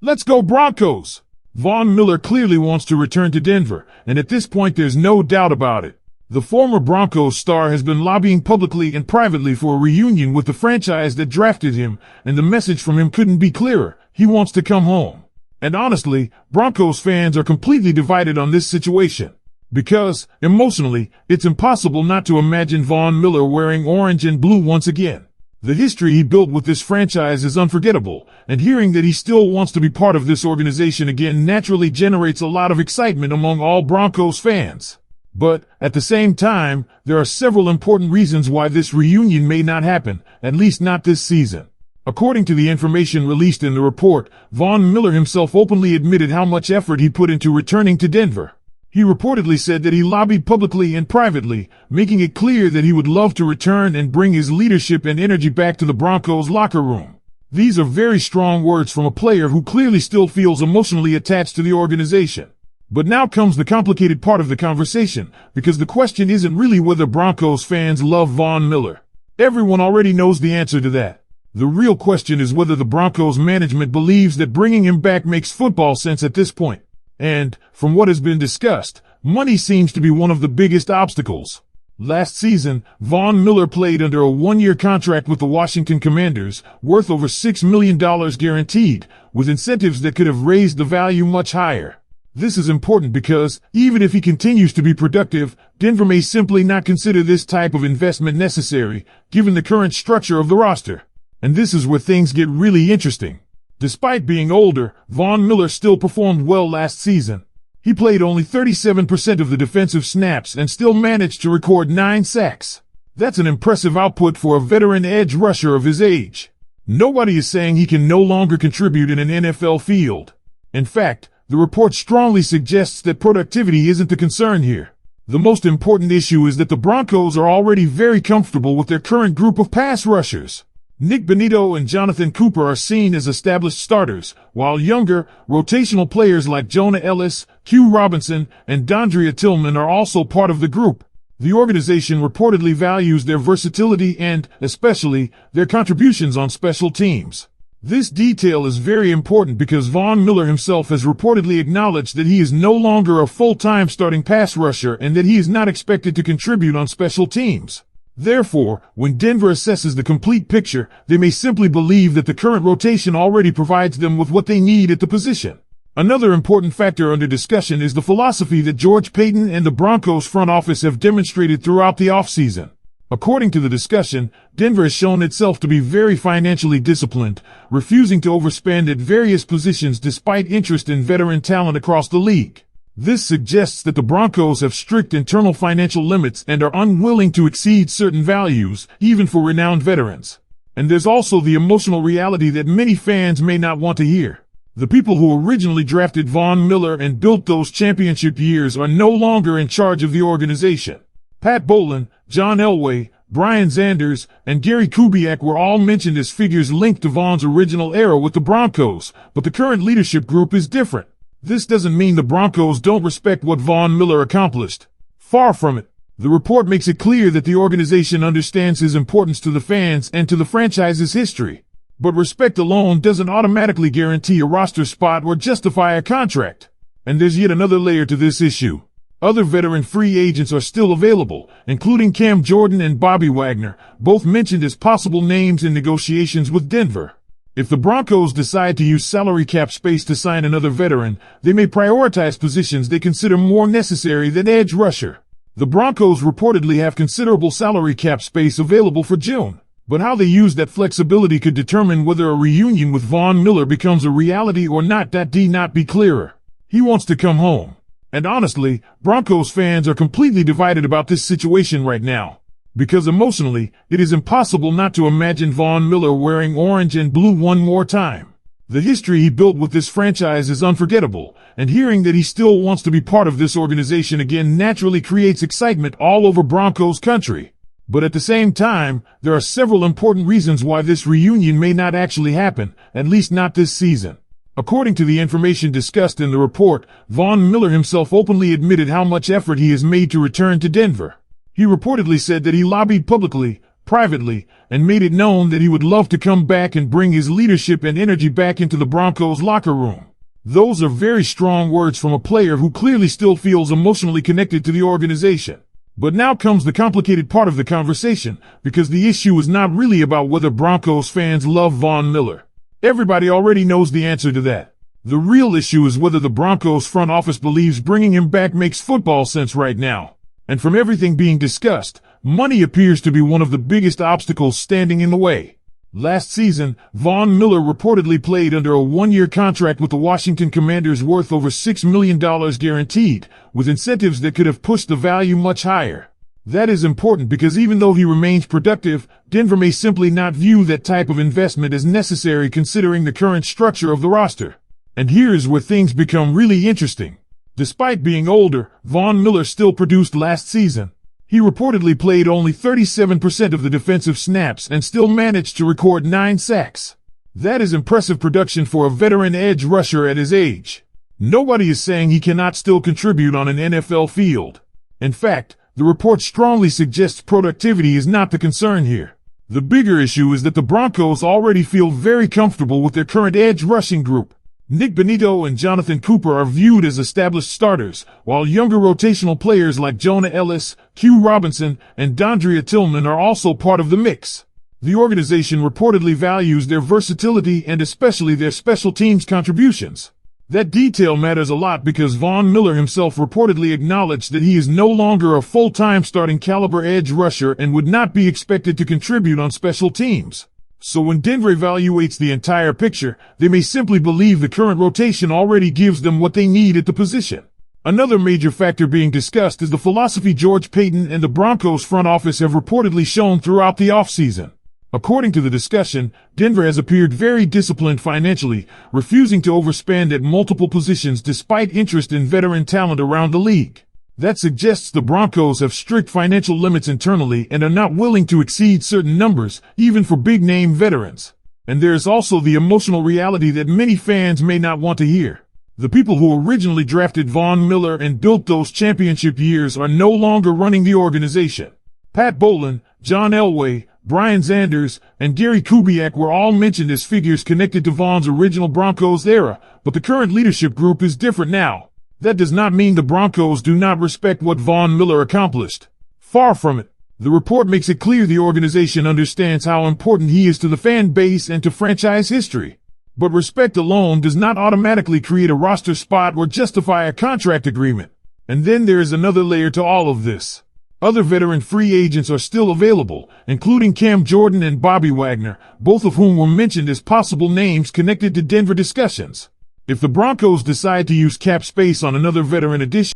Let's go Broncos! Von Miller clearly wants to return to Denver, and at this point there's no doubt about it. The former Broncos star has been lobbying publicly and privately for a reunion with the franchise that drafted him, and the message from him couldn't be clearer. He wants to come home. And honestly, Broncos fans are completely divided on this situation. Because, emotionally, it's impossible not to imagine Von Miller wearing orange and blue once again. The history he built with this franchise is unforgettable, and hearing that he still wants to be part of this organization again naturally generates a lot of excitement among all Broncos fans. But, at the same time, there are several important reasons why this reunion may not happen, at least not this season. According to the information released in the report, Von Miller himself openly admitted how much effort he put into returning to Denver. He reportedly said that he lobbied publicly and privately, making it clear that he would love to return and bring his leadership and energy back to the Broncos locker room. These are very strong words from a player who clearly still feels emotionally attached to the organization. But now comes the complicated part of the conversation, because the question isn't really whether Broncos fans love Von Miller. Everyone already knows the answer to that. The real question is whether the Broncos management believes that bringing him back makes football sense at this point. And, from what has been discussed, money seems to be one of the biggest obstacles. Last season, Von Miller played under a one-year contract with the Washington Commanders, worth over $6 million guaranteed, with incentives that could have raised the value much higher. This is important because, even if he continues to be productive, Denver may simply not consider this type of investment necessary, given the current structure of the roster. And this is where things get really interesting. Despite being older, Von Miller still performed well last season. He played only 37% of the defensive snaps and still managed to record 9 sacks. That's an impressive output for a veteran edge rusher of his age. Nobody is saying he can no longer contribute in an NFL field. In fact, the report strongly suggests that productivity isn't the concern here. The most important issue is that the Broncos are already very comfortable with their current group of pass rushers. Nick Benito and Jonathan Cooper are seen as established starters, while younger, rotational players like Jonah Ellis, Q Robinson, and Dondria Tillman are also part of the group. The organization reportedly values their versatility and, especially, their contributions on special teams. This detail is very important because Von Miller himself has reportedly acknowledged that he is no longer a full-time starting pass rusher and that he is not expected to contribute on special teams. Therefore, when Denver assesses the complete picture, they may simply believe that the current rotation already provides them with what they need at the position. Another important factor under discussion is the philosophy that George Paton and the Broncos front office have demonstrated throughout the offseason. According to the discussion, Denver has shown itself to be very financially disciplined, refusing to overspend at various positions despite interest in veteran talent across the league. This suggests that the Broncos have strict internal financial limits and are unwilling to exceed certain values, even for renowned veterans. And there's also the emotional reality that many fans may not want to hear. The people who originally drafted Von Miller and built those championship years are no longer in charge of the organization. Pat Bowlen, John Elway, Brian Zanders, and Gary Kubiak were all mentioned as figures linked to Von's original era with the Broncos, but the current leadership group is different. This doesn't mean the Broncos don't respect what Von Miller accomplished. Far from it. The report makes it clear that the organization understands his importance to the fans and to the franchise's history. But respect alone doesn't automatically guarantee a roster spot or justify a contract. And there's yet another layer to this issue. Other veteran free agents are still available, including Cam Jordan and Bobby Wagner, both mentioned as possible names in negotiations with Denver. If the Broncos decide to use salary cap space to sign another veteran, they may prioritize positions they consider more necessary than edge rusher. The Broncos reportedly have considerable salary cap space available for June, but how they use that flexibility could determine whether a reunion with Von Miller becomes a reality or not. That need not be clearer. He wants to come home. And honestly, Broncos fans are completely divided about this situation right now. Because emotionally, it is impossible not to imagine Von Miller wearing orange and blue one more time. The history he built with this franchise is unforgettable, and hearing that he still wants to be part of this organization again naturally creates excitement all over Broncos country. But at the same time, there are several important reasons why this reunion may not actually happen, at least not this season. According to the information discussed in the report, Von Miller himself openly admitted how much effort he has made to return to Denver. He reportedly said that he lobbied publicly, privately, and made it known that he would love to come back and bring his leadership and energy back into the Broncos locker room. Those are very strong words from a player who clearly still feels emotionally connected to the organization. But now comes the complicated part of the conversation, because the issue is not really about whether Broncos fans love Von Miller. Everybody already knows the answer to that. The real issue is whether the Broncos front office believes bringing him back makes football sense right now. And from everything being discussed, money appears to be one of the biggest obstacles standing in the way. Last season, Von Miller reportedly played under a one-year contract with the Washington Commanders worth over $6 million guaranteed, with incentives that could have pushed the value much higher. That is important because even though he remains productive, Denver may simply not view that type of investment as necessary considering the current structure of the roster. And here is where things become really interesting. Despite being older, Von Miller still produced last season. He reportedly played only 37% of the defensive snaps and still managed to record 9 sacks. That is impressive production for a veteran edge rusher at his age. Nobody is saying he cannot still contribute on an NFL field. In fact, the report strongly suggests productivity is not the concern here. The bigger issue is that the Broncos already feel very comfortable with their current edge rushing group. Nick Benito and Jonathan Cooper are viewed as established starters, while younger rotational players like Jonah Ellis, Q Robinson, and Dondria Tillman are also part of the mix. The organization reportedly values their versatility and especially their special teams contributions. That detail matters a lot because Von Miller himself reportedly acknowledged that he is no longer a full-time starting caliber edge rusher and would not be expected to contribute on special teams. So when Denver evaluates the entire picture, they may simply believe the current rotation already gives them what they need at the position. Another major factor being discussed is the philosophy George Paton and the Broncos front office have reportedly shown throughout the offseason. According to the discussion, Denver has appeared very disciplined financially, refusing to overspend at multiple positions despite interest in veteran talent around the league. That suggests the Broncos have strict financial limits internally and are not willing to exceed certain numbers, even for big-name veterans. And there is also the emotional reality that many fans may not want to hear. The people who originally drafted Von Miller and built those championship years are no longer running the organization. Pat Bowlen, John Elway, Brian Zanders, and Gary Kubiak were all mentioned as figures connected to Von's original Broncos era, but the current leadership group is different now. That does not mean the Broncos do not respect what Von Miller accomplished. Far from it. The report makes it clear the organization understands how important he is to the fan base and to franchise history. But respect alone does not automatically create a roster spot or justify a contract agreement. And then there is another layer to all of this. Other veteran free agents are still available, including Cam Jordan and Bobby Wagner, both of whom were mentioned as possible names connected to Denver discussions. If the Broncos decide to use cap space on another veteran addition,